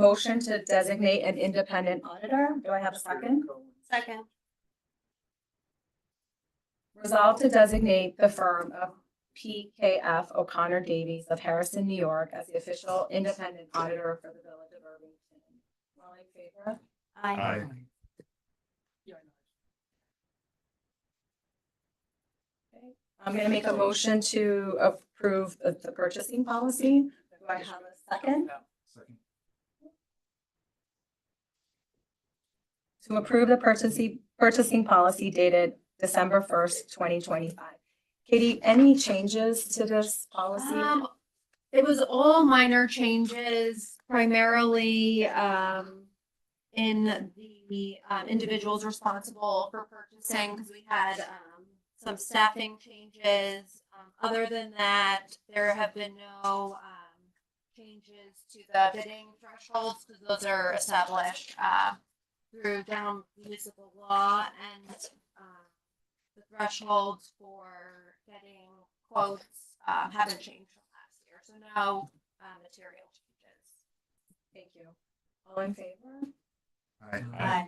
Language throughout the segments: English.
motion to designate an independent auditor. Do I have a second? Second. Resolve to designate the firm of PKF O'Connor Davies of Harrison, New York as the official independent auditor for the Village of Irvington. All in favor? Aye. Okay. I'm going to make a motion to approve the purchasing policy. Do I have a second? Second. To approve the purchasing policy dated December 1st, 2025. Katie, any changes to this policy? It was all minor changes, primarily in the individuals responsible for purchasing, because we had some staffing changes. Other than that, there have been no changes to the bidding thresholds, because those are established through general municipal law, and the thresholds for getting quotes haven't changed from last year, so no material changes. Thank you. All in favor? Aye.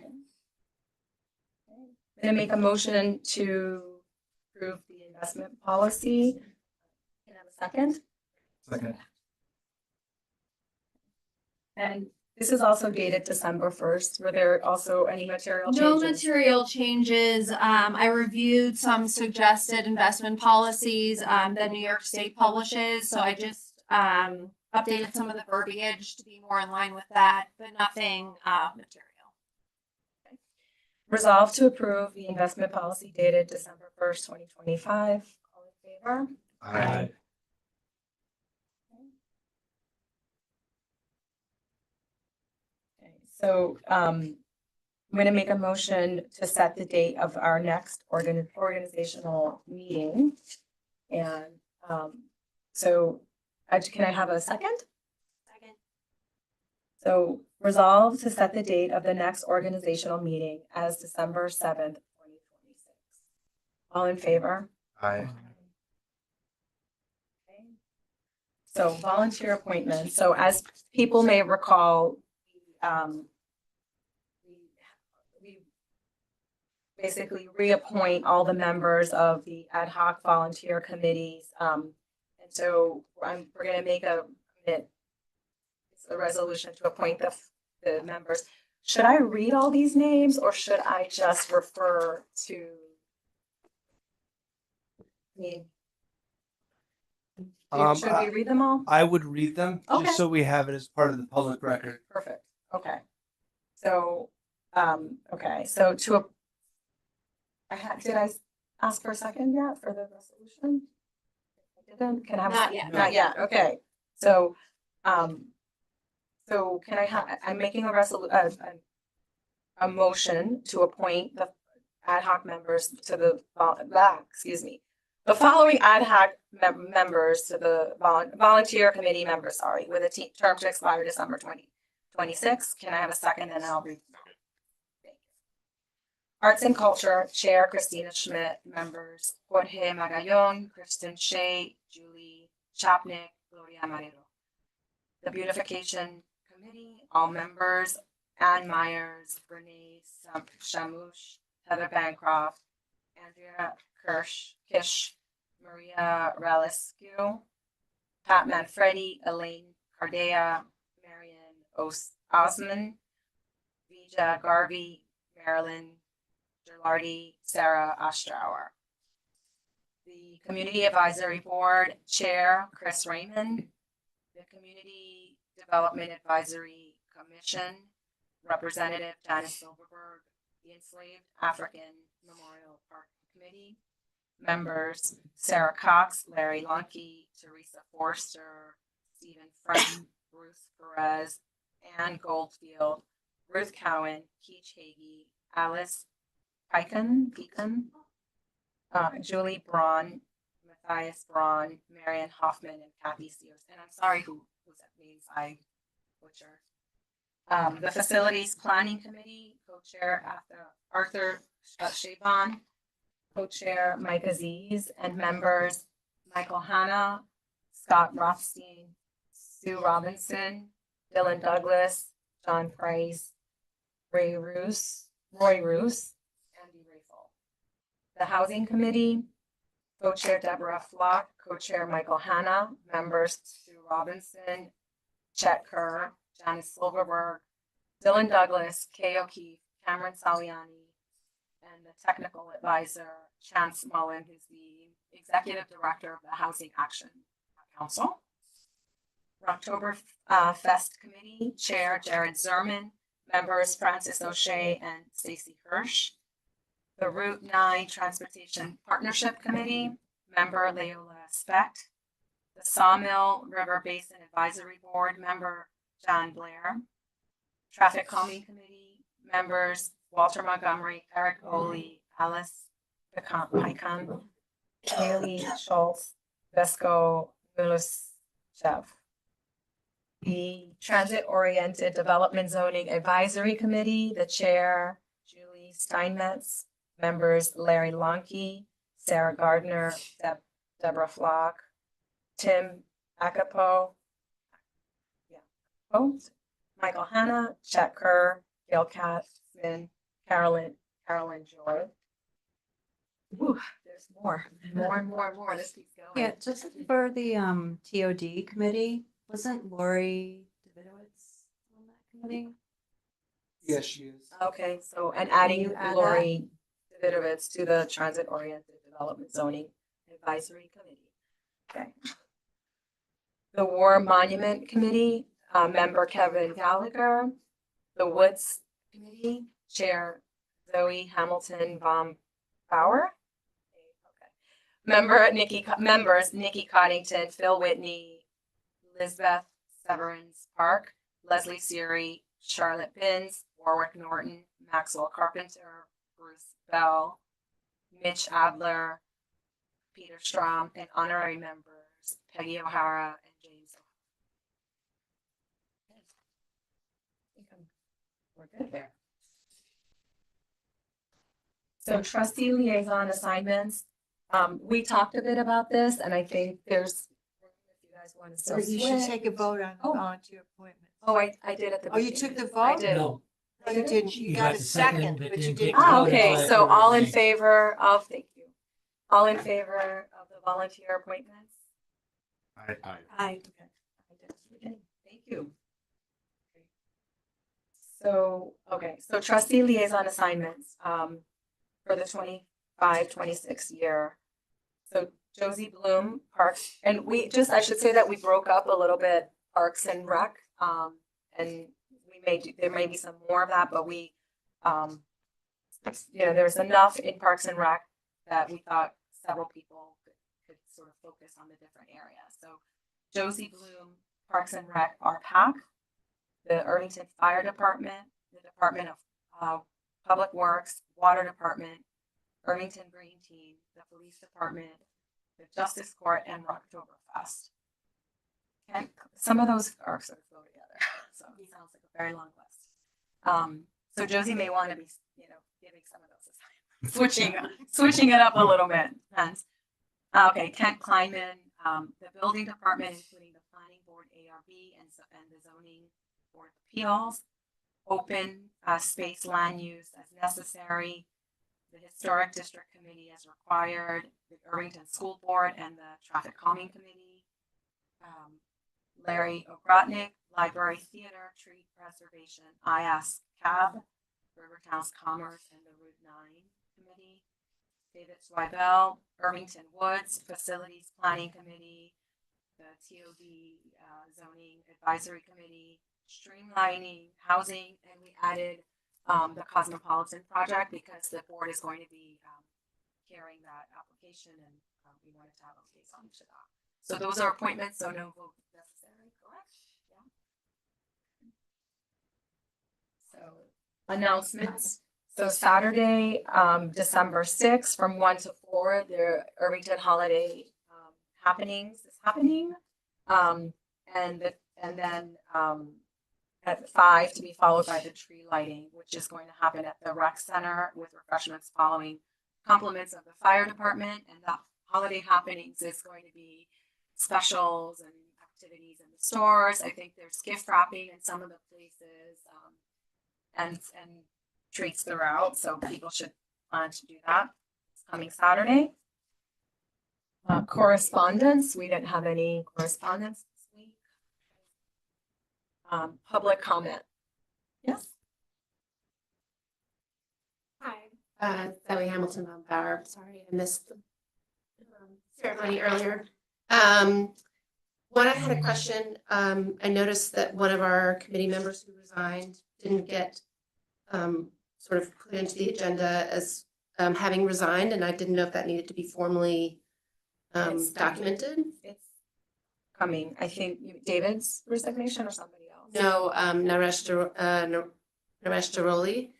I'm going to make a motion to approve the investment policy. Can I have a second? Second. And this is also dated December 1st. Were there also any material changes? No material changes. I reviewed some suggested investment policies that New York State publishes, so I just updated some of the verbiage to be more in line with that, but nothing material. Resolve to approve the investment policy dated December 1st, 2025. All in favor? Aye. Okay, so I'm going to make a motion to set the date of our next organizational meeting. And can I have a second? Second. So resolve to set the date of the next organizational meeting as December 7th, 2026. All in favor? Aye. Okay. So volunteer appointments. So as people may recall, we basically reappoint all the members of the ad hoc volunteer committees. And so we're going to make a resolution to appoint the members. Should I read all these names, or should I just refer to? Should we read them all? I would read them Okay. just so we have it as part of the public record. Perfect. Okay. So, okay. So did I ask for a second yet for the resolution? I didn't. Can I have Not yet. Not yet. Okay. So, so can I have? I'm making a motion to appoint the ad hoc members to the the following ad hoc members to the volunteer committee members. Sorry, with a term to expire December 2026. Can I have a second? And I'll read. Thank you. Arts and Culture Chair Christina Schmidt. Members Jorge Magallon, Kristen Shea, Julie Chapnick, Gloria Marrero. The Beautification Committee, all members: Ann Myers, Renee Shamush, Heather Bancroft, Andrea Kish, Maria Raliscu, Pat Manfredi, Elaine Cardea, Marian Osman, Vija Garvey, Marilyn Gilardi, Sarah Ostrauer. The Community Advisory Board Chair Chris Raymond. The Community Development Advisory Commission Representative Janice Silverberg. The Enslaved African Memorial Park Committee members: Sarah Cox, Larry Lunke, Teresa Forster, Stephen Friend, Ruth Perez, Ann Goldfield, Ruth Cowan, Keach Hagee, Alice Pekin, Julie Braun, Matthias Braun, Marian Hoffman, and Kathy Sears. And I'm sorry whose names I butchered. The Facilities Planning Committee, co-chair Arthur Chabon, co-chair Mike Aziz, and members Michael Hanna, Scott Rothstein, Sue Robinson, Dylan Douglas, John Price, Roy Roos, Andy Rafel. The Housing Committee, co-chair Deborah Flock, co-chair Michael Hanna, members Sue Robinson, Chet Kerr, Janice Silverberg, Dylan Douglas, Kay O'Keefe, Cameron Saliani, and the technical advisor, Chance Mullen, who's the executive director of the Housing Action Council. Rocktober Fest Committee, Chair Jared Zerman, members Francis O'Shea and Stacy Hirsch. The Route 9 Transportation Partnership Committee, member Leola Specht. The Sawmill River Basin Advisory Board, member John Blair. Traffic Calming Committee, members Walter Montgomery, Eric Oley, Alice Picon, Haley Schultz, Vesco Milosev. The Transit Oriented Development Zoning Advisory Committee, the chair, Julie Steinmetz, members Larry Lonke, Sarah Gardner, Deborah Flock, Tim Akapo, Michael Hanna, Chet Kerr, Gail Katzman, Carolyn Joy. Ooh, there's more and more. This keeps going. Yeah, just for the TOD committee, wasn't Lori Davidowitz on that committee? Yes, she is. Okay, so, and adding you add Lori Davidovitz to the Transit Oriented Development Zoning Advisory Committee. Okay. The War Monument Committee, member Kevin Gallagher. The Woods Committee, Chair Zoe Hamilton Baum Bauer. Okay. Members Nikki Coddington, Phil Whitney, Lisbeth Severance Park, Leslie Seary, Charlotte Pins, Warwick Norton, Maxwell Carpenter, Bruce Bell, Mitch Adler, Peter Strom, and honorary members Peggy O'Hara and James O'Hara. I think we're good there. So trustee liaison assignments, we talked a bit about this, and I think there's, if you guys want to still You should switch. take a vote on Oh. volunteer appointment. Oh, I did at the. Oh, you beginning. took the I vote? did. No, No, you didn't. You got a second, but you didn't. Ah, vote okay, until so after all in everything. favor of, thank you. All in favor of the volunteer appointments? Aye. Okay, I did at the beginning. Thank you. So, okay, so trustee liaison assignments, for the 25-26 year. So Josie Bloom, Parks, and I should say that we broke up a little bit, Parks and Rec, and there may be some more of that, but we, there's enough in Parks and Rec that we thought several people could sort of focus on the different areas. So Josie Bloom, Parks and Rec, RPAC, the Irvington Fire Department, the Department of Public Works, Water Department, Irvington Green Team, the Police Department, the Justice Court, and Rocktoberfest. And some of those are sort of go together, so it sounds like a very long list. So Josie may want to be, giving some of those assignments, switching it up a little bit. And, okay, Kent Kleinman, the Building Department, including the Planning Board, ARB, and the Zoning Board of Appeals, Open Space Land Use as necessary, the Historic District Committee as required, the Irvington School Board, and the Traffic Calming Committee. Larry O'Grotnick, Library Theater, Tree Preservation, IAS CAB, Rivertown's Commerce, and the Route 9 Committee. David Swibel, Irvington Woods, Facilities Planning Committee, the TOD Zoning Advisory Committee, Streamlining Housing, and we added the Cosmopolitan Project because the board is going to be carrying that application, and we wanted to have a liaison to that. So those are appointments, so no vote necessary, correct? Yeah. So announcements. So Saturday, December 6th, from 1 to 4, the Irvington Holiday happenings is happening. And then at 5 to be followed by the tree lighting, which is going to happen at the rec center with refreshments following compliments of the fire department. And the holiday happenings is going to be specials and activities in the stores. I think there's gift wrapping in some of the places, and treats throughout, so people should plan to do that. It's coming Saturday. Correspondence, we didn't have any correspondence this week. Public comment. Yes? Hi, Zoe Hamilton on Bauer. Sorry, I missed the ceremony earlier. One, I had a question. I noticed that one of our committee members who resigned didn't get sort of put into the agenda as having resigned, and I didn't know if that needed to be formally It's documented. It's coming. I think David's resignation or somebody else. No, Naresh Daroli.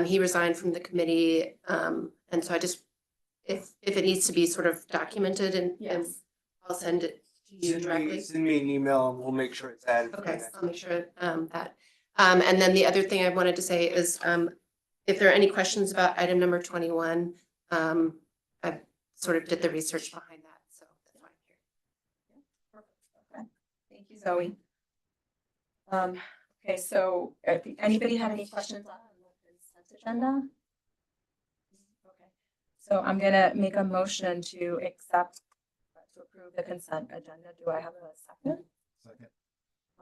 He resigned from the committee, and so I just, if it needs to be sort of documented, and Yes. I'll send it to you directly. Send me an email and we'll make sure it's added. for the Okay, next I'll make sure that. And then the other thing I wanted to say is, if there are any questions about item number 21, I sort of did the research behind that, so that's why I'm here. Okay. Thank you, Zoe. Okay, so anybody have any questions on the consent agenda? Okay, so I'm gonna make a motion to accept, to approve the consent agenda. Do I have a second? Second.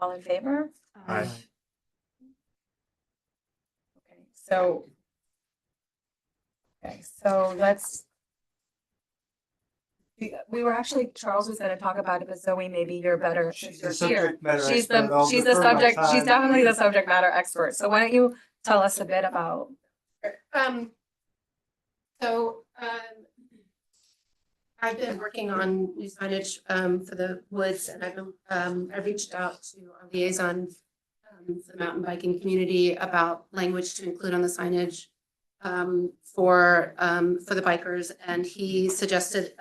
All in favor? Aye. Okay, so let's. We were actually, Charles was gonna talk about it, but Zoe, maybe you're better, since She's you're the here. subject matter She's expert. I'll the defer my subject, she's time. definitely the subject matter expert. So why don't you tell us a bit about, I've been working on new signage for the woods, and I reached out to our liaison for the mountain biking community about language to include on the signage for the bikers, and he suggested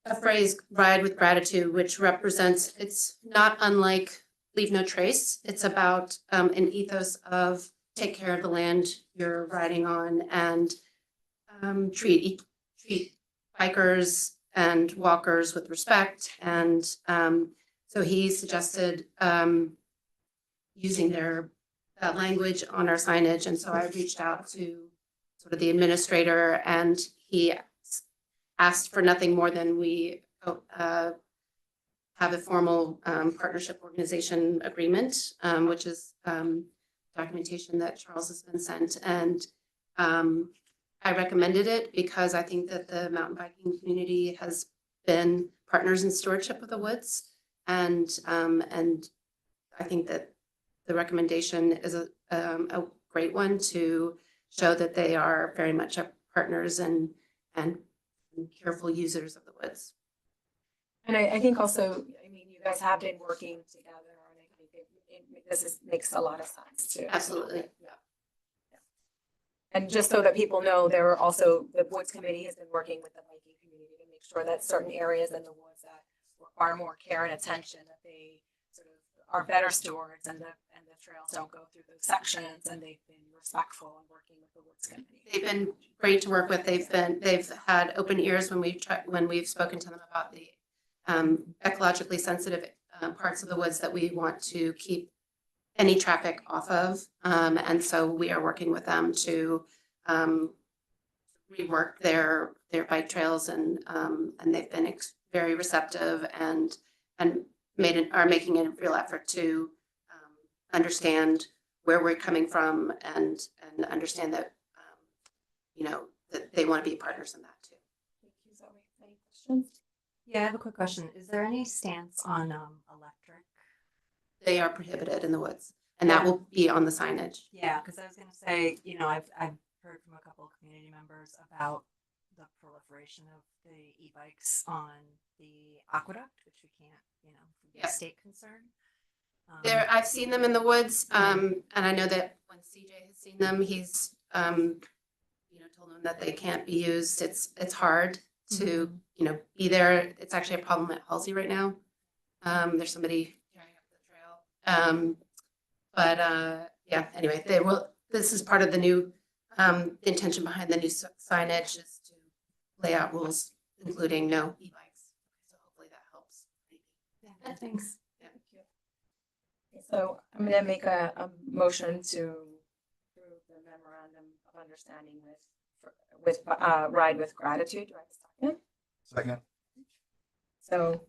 a phrase, "ride with gratitude," which represents, it's not unlike leave no trace. It's about an ethos of take care of the land you're riding on, and treat bikers and walkers with respect. And so he suggested using that language on our signage. And so I reached out to sort of the administrator, and he asked for nothing more than we have a formal partnership organization agreement, which is documentation that Charles has been sent. And I recommended it because I think that the mountain biking community has been partners in stewardship of the woods. And I think that the recommendation is a great one to show that they are very much our partners and careful users of the woods. and I think also, I mean, you guys have been working together, and I think makes a lot of sense too. Absolutely. And just so that people know, there are also, the Woods Committee has been working with the biking community to make sure that certain areas in the woods that require more care and attention, that they sort of are better stewards, and the trails don't go through those sections, and they've been respectful in working with the Woods Committee. They've been great to work with. They've had open ears when we've spoken to them about the ecologically sensitive parts of the woods that we want to keep any traffic off of. And so we are working with them to rework their bike trails, and they've been very receptive and are making a real effort to understand where we're coming from, and understand that that they want to be partners in that too. Thank you, Zoe. Any questions? Yeah, I have a quick question. Is there any stance on electric? They are prohibited in the woods, and that will be on the signage. Yeah, because I was gonna say, I've heard from a couple of community members about the proliferation of the e-bikes on the aqueduct, which we can't, be Yeah. a state concern. I've seen them in the woods, and I know that when CJ has seen them, he's told them that they can't be used. It's hard to be there. It's actually a problem at Halsey right now. There's somebody tearing up the trail. Yeah, anyway, this is part of the new intention behind the new signage, is to lay out rules including no e-bikes. So hopefully that helps. Yeah, Thanks. So I'm gonna make a motion to approve the memorandum of understanding with Ride with Gratitude. Do I have a second? Second. So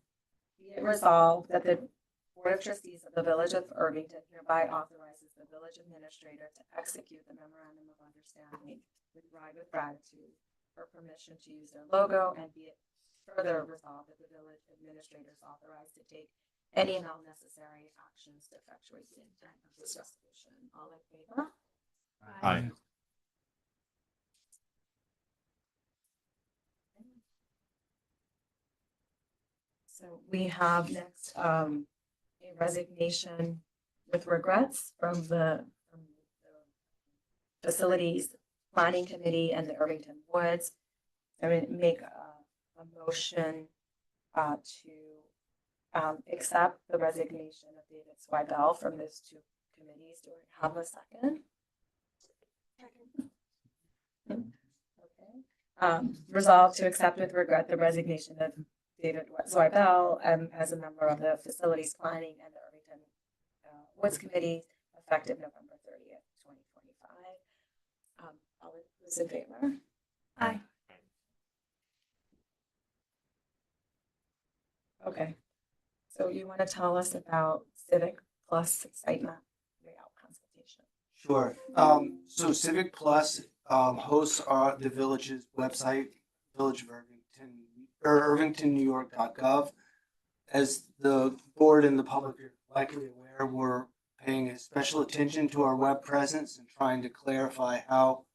be it resolved that the Board of Trustees of the Village of Irvington hereby authorizes the village administrator to execute the memorandum of understanding with Ride with Gratitude for permission to use their logo, and be it further resolved that the village administrator is authorized to take any and all necessary actions to effectuate the intent of this resolution. All in favor? Aye. So we have next, a resignation with regrets from the Facilities Planning Committee and the Irvington Woods. I mean, make a motion to accept the resignation of David Swibel from those two committees. Do I have a second? Okay. Resolve to accept with regret the resignation of David Swibel as a member of the Facilities Planning and the Irvington Woods Committee effective November 30th, 2025. All those in favor? Aye. Okay. So you want to tell us about Civic Plus Site Map layout consultation? Sure. So Civic Plus hosts the village's website, Village of Irvington, or irvingtonNewYork.gov. As the board and the public are likely aware, we're paying a special attention to our web presence and trying to clarify how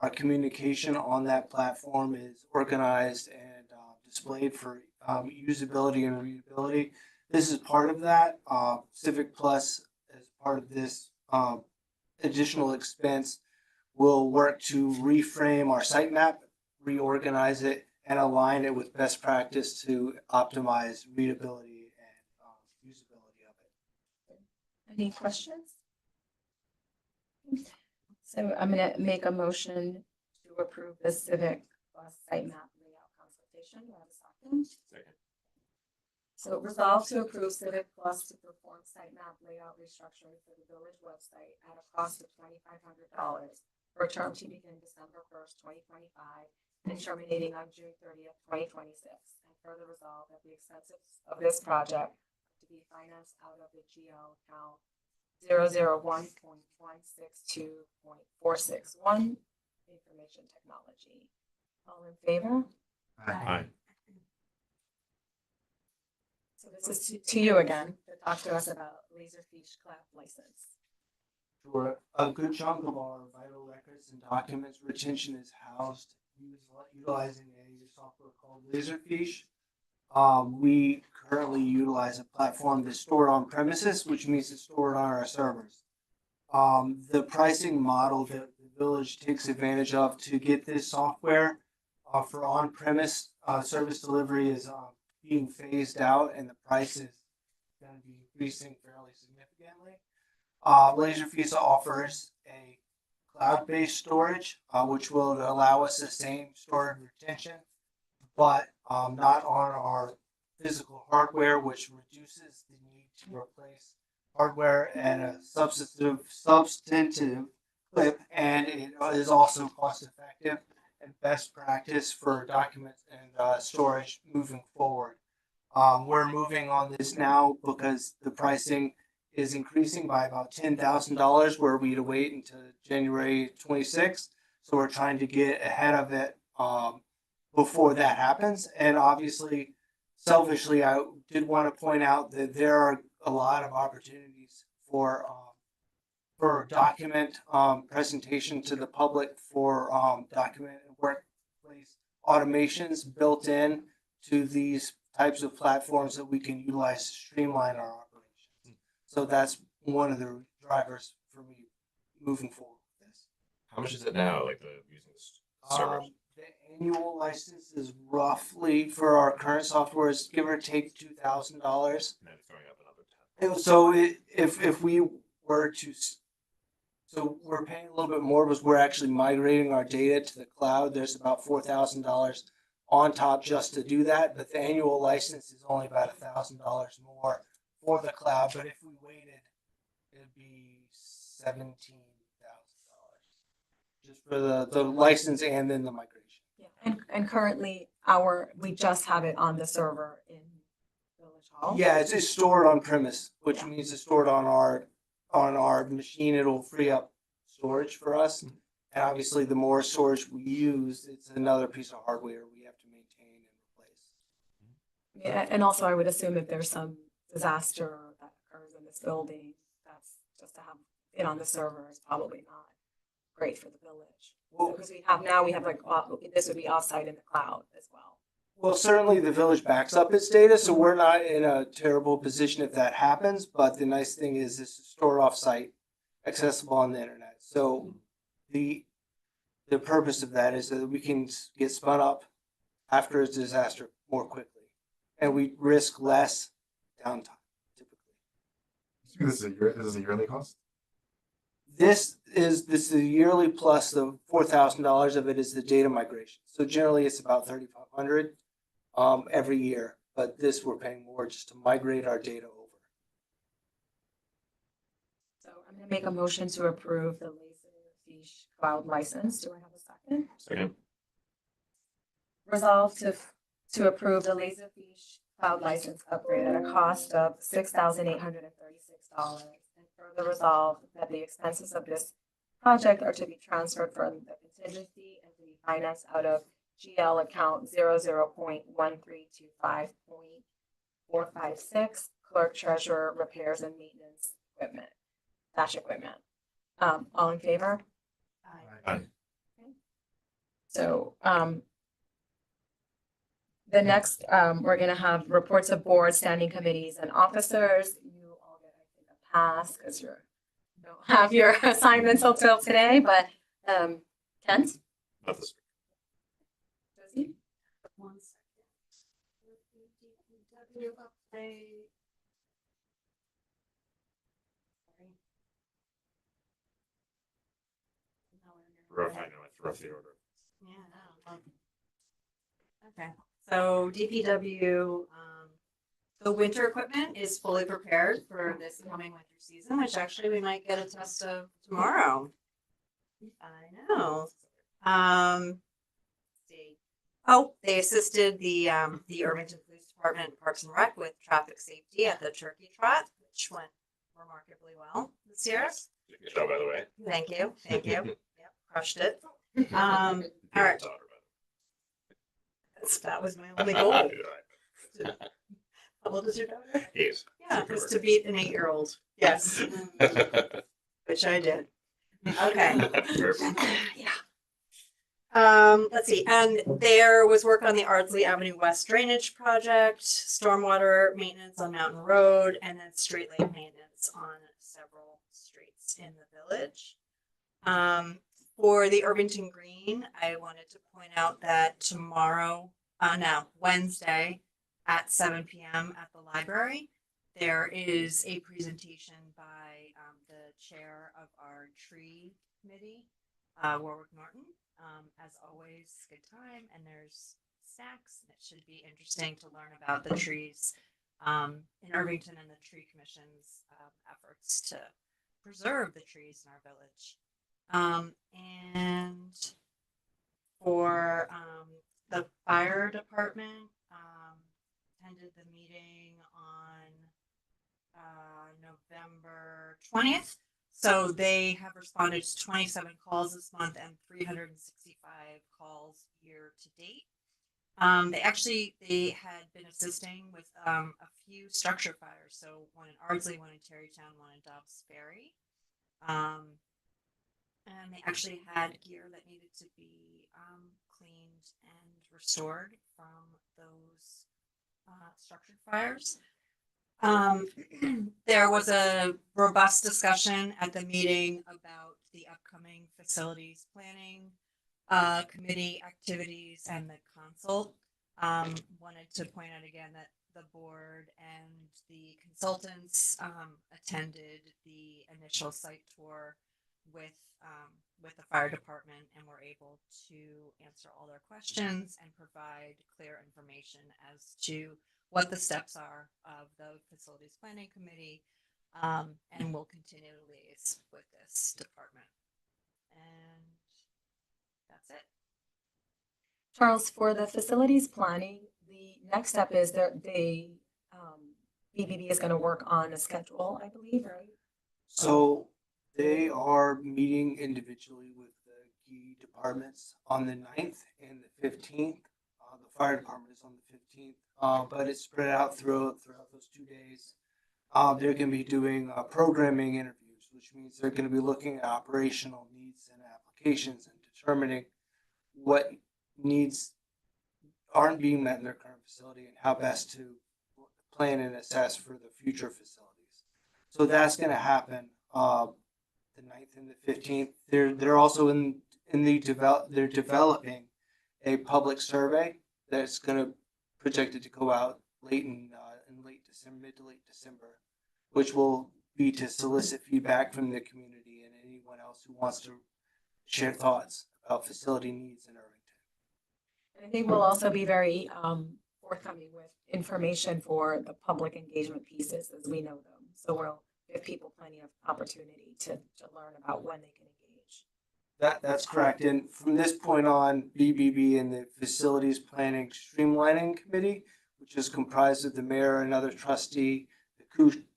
our communication on that platform is organized and displayed for usability and readability. This is part of that. Civic Plus, as part of this additional expense, will work to reframe our sitemap, reorganize it, and align it with best practice to optimize readability and usability of it. Any questions? So I'm going to make a motion to approve the Civic Plus Site Map layout consultation. Do I have a second? Second. So resolve to approve Civic Plus to perform site map layout restructuring for the village website at a cost of $2,500 for a term to begin December 1st, 2025 and terminating on June 30th, 2026. And further resolve that the expenses of this project to be financed out of the GL account 001.162.461 information technology. All in favor? Aye. So this is to you again, to talk to us about Laserfish cloud license. Sure. A good chunk of our vital records and documents retention is housed utilizing a software called Laserfish. We currently utilize a platform that's stored on premises, which means it's stored on our servers. The pricing model that the village takes advantage of to get this software for on-premise service delivery is being phased out, and the price is going to be increasing fairly significantly. Laserfish offers a cloud-based storage, which will allow us the same storage retention, but not on our physical hardware, which reduces the need to replace hardware at a substantive clip, and it is also cost-effective and best practice for documents and storage moving forward. We're moving on this now because the pricing is increasing by about $10,000, where we'd wait until January 26th. So we're trying to get ahead of it before that happens. And obviously, selfishly, I did want to point out that there are a lot of opportunities for document presentation to the public, for document and workplace automations built in to these types of platforms that we can utilize to streamline our operations. So that's one of the drivers for me moving forward with this. How much is it now, like using this servers? The annual license is roughly, for our current software, is give or take $2,000. And then throwing up another 10. So if we were to, so we're paying a little bit more because we're actually migrating our data to the cloud. There's about $4,000 on top just to do that, but the annual license is only about $1,000 more for the cloud, but if we waited, it'd be $17,000 just for the license and then the migration. Yeah, and currently we just have it on the server in Village Hall. Yeah, it's stored on premise, which Yeah. means it's stored on our machine. It'll free up storage for us. And obviously, the more storage we use, it's another piece of hardware we have to maintain and replace. Yeah, and also I would assume if there's some disaster that occurs in this building, that's just to have it on the server is probably not great for the village. Well, Because we have like, this would be offsite in the cloud as well. Well, certainly the village backs up its data, so we're not in a terrible position if that happens. But the nice thing is this is stored off-site, accessible on the internet. So the purpose of that is that we can get spun up after a disaster more quickly, and we risk less downtime typically. This is a yearly cost? This is the yearly plus the $4,000 of it is the data migration. So generally it's about $3,500 every year, but this we're paying more just to migrate our data over. So I'm gonna make a motion to approve the Laserfish cloud license. Do I have a second? Second. Resolve to approve the Laserfish cloud license upgrade at a cost of $6,836. And further resolve that the expenses of this project are to be transferred from the contingency and to be financed out of GL account 00.1325.456, clerk treasurer repairs and maintenance equipment, equipment. All in favor? Aye. So, the next, we're gonna have reports of board, standing committees and officers. You all get, I think, a pass because you don't have your assignments until today, but, Kent? Not this Josie? One second. DPW update. Sorry. rough, I know, it's rough the order. Yeah, no. Okay, so DPW, the winter equipment is fully prepared for this coming winter season, which actually we might get a test of tomorrow. I know. Let's see. Oh, they assisted the Irvington Police Department Parks and Rec with traffic safety at the Turkey Trot, which went remarkably well this year. Good job, by the way. Thank you, thank you. Yep, crushed it. All right. That was my only goal. How old is your daughter? Yes. Yeah, it was to beat an 8-year-old. Yes, which I did. Okay. Yeah. Let's see, and there was work on the Ardsley Avenue West drainage project, stormwater maintenance on Mountain Road, and then street light maintenance on several streets in the village. For the Irvington Green, I wanted to point out that tomorrow, Wednesday at 7 p.m. at the library, there is a presentation by the chair of our tree committee, Warwick Norton. As always, good time, and there's snacks. It should be interesting to learn about the trees in Irvington and the Tree Commission's efforts to preserve the trees in our village. And for the fire department, attended the meeting on November 20th. So they have responded to 27 calls this month and 365 calls year to date. They had been assisting with a few structure fires. So one in Ardsley, one in Terrytown, one in Dobbs Ferry. And they actually had gear that needed to be cleaned and restored from those structure fires. There was a robust discussion at the meeting about the upcoming facilities planning committee activities and the consult. Wanted to point out again that the board and the consultants attended the initial site tour with the fire department, and were able to answer all their questions and provide clear information as to what the steps are of the facilities planning committee, and we'll continue to liaise with this department. And that's it. Charles, for the facilities planning, the next step is BBB is gonna work on a schedule, I believe, right? So they are meeting individually with the key departments on the 9th and the 15th. The fire department is on the 15th, but it's spread out throughout those 2 days. They're going to be doing programming interviews, which means they're going to be looking at operational needs and applications and determining what needs aren't being met in their current facility and how best to plan and assess for the future facilities. So that's going to happen the 9th and the 15th. They're also they're developing a public survey that's going to projected to go out in late December, mid to late December, which will be to solicit feedback from the community and anyone else who wants to share thoughts about facility needs in Irvington. I think we'll also be very forthcoming with information for the public engagement pieces as we know them. So we'll give people plenty of opportunity to learn about when they can engage. That's correct. And from this point on, BBB and the Facilities Planning Streamlining Committee, which is comprised of the mayor, another trustee, the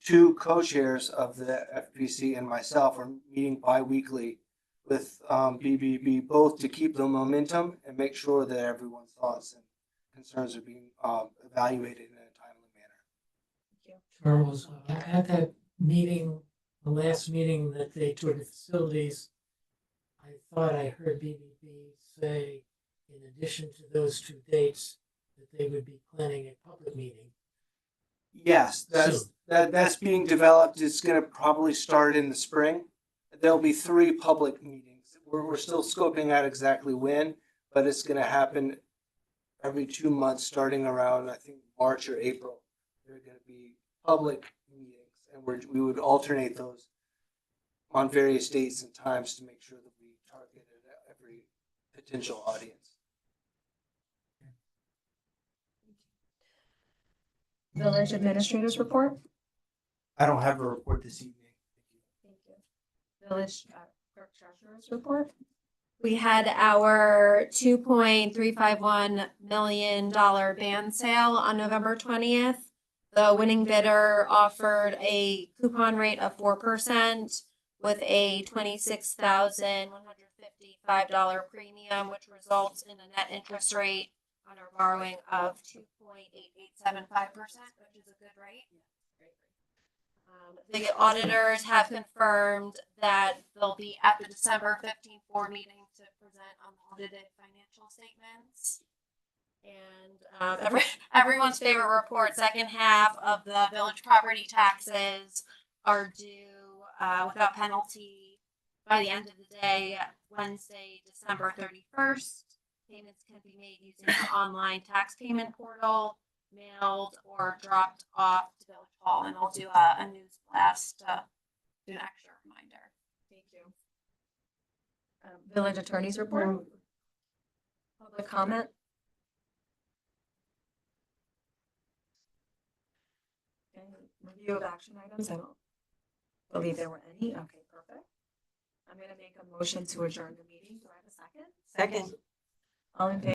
two co-chairs of the FPC, and myself, are meeting bi-weekly with BBB, both to keep the momentum and make sure that everyone's thoughts and concerns are being evaluated in a timely manner. Charles, at that meeting, the last meeting that they toured the facilities, I thought I heard BBB say, in addition to those 2 dates, that they would be planning a public meeting. Yes, that's being developed. It's going to probably start in the spring. There'll be 3 public meetings. We're still scoping out exactly when, but it's going to happen every 2 months, starting around, I think, March or April. There are going to be public meetings, and we would alternate those on various dates and times to make sure that we targeted every potential audience. Village administrators report. I don't have a report this evening. Thank you. Village clerk treasurer's report. We had our $2.351 million band sale on November 20th. The winning bidder offered a coupon rate of 4% with a $26,155 premium, which results in a net interest rate on our borrowing of 2.8875%, which is a good rate. The auditors have confirmed that they'll be at the December 15th board meeting to present unaudited financial statements. And everyone's favorite report, second half of the village property taxes are due without penalty by the end of the day, Wednesday, December 31st. Payments can be made using the online tax payment portal, mailed or dropped off to Village Hall, and I'll do a news blast to do an extra reminder. Thank you. Village attorney's report. Public comment. Okay, review of action items. I don't believe there were any. Okay, perfect. I'm going to make a motion to adjourn the meeting. Do I have a second? Second. All in favor?